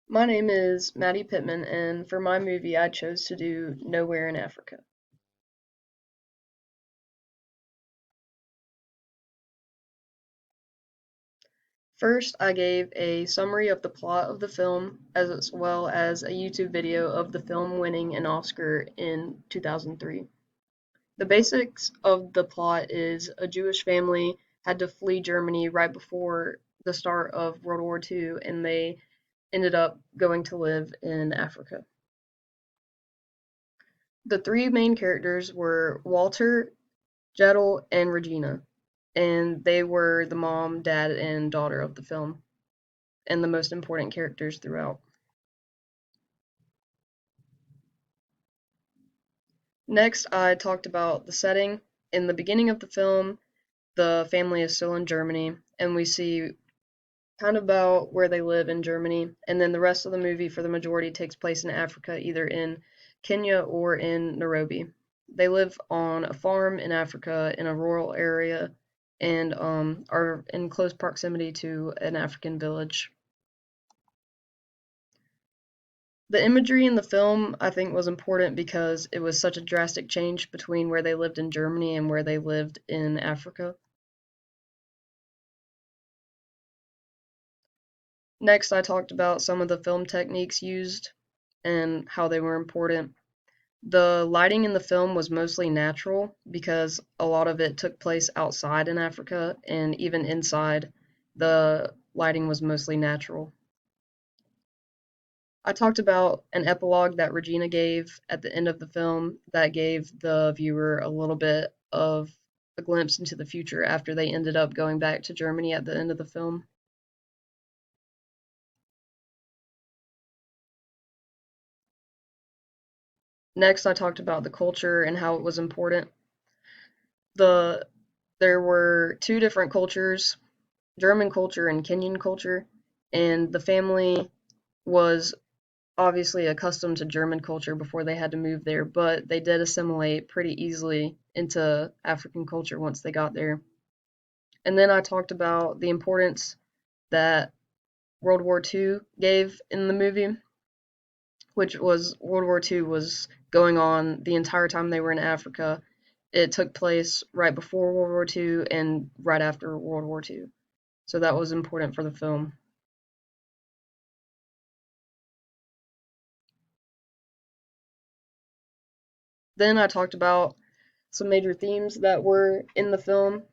My name is Maddie Pittman, and for my movie, I chose to do Nowhere in Africa. First, I gave a summary of the plot of the film, as well as a YouTube video of the film winning an Oscar in 2003. The basics of the plot is a Jewish family had to flee Germany right before the start of World War II, and they ended up going to live in Africa. The three main characters were Walter, Jettel, and Regina, and they were the mom, dad, and daughter of the film, and the most important characters throughout. Next, I talked about the setting. In the beginning of the film, the family is still in Germany, and we see kind of about where they live in Germany, and then the rest of the movie, for the majority, takes place in Africa, either in Kenya or in Nairobi. They live on a farm in Africa in a rural area and are in close proximity to an African village. The imagery in the film, I think, was important because it was such a drastic change between where they lived in Germany and where they lived in Africa. Next, I talked about some of the film techniques used and how they were important. The lighting in the film was mostly natural because a lot of it took place outside in Africa, and even inside, the lighting was mostly natural. I talked about an epilogue that Regina gave at the end of the film that gave the viewer a little bit of a glimpse into the future after they ended up going back to Germany at the end of the film. Next, I talked about the culture and how it was important. The There were two different cultures, German culture and Kenyan culture, and the family was obviously accustomed to German culture before they had to move there, but they did assimilate pretty easily into African culture once they got there. And then I talked about the importance that World War II gave in the movie, which was World War II was going on the entire time they were in Africa. It took place right before World War II and right after World War II. So that was important for the film. Then I talked about some major themes that were in the film.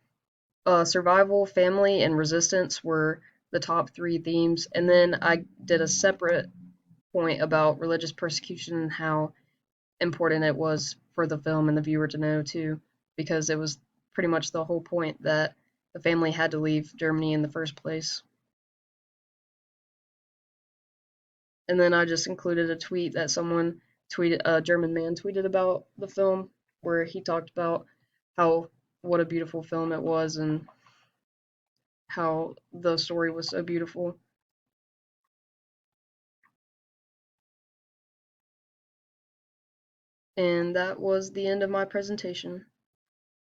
Survival, family, and resistance were the top three themes. And then I did a separate point about religious persecution and how important it was for the film and the viewer to know too, because it was pretty much the whole point that the family had to leave Germany in the first place. And then I just included a tweet that someone tweeted, a German man tweeted about the film, where he talked about how what a beautiful film it was and how the story was so beautiful. And that was the end of my presentation.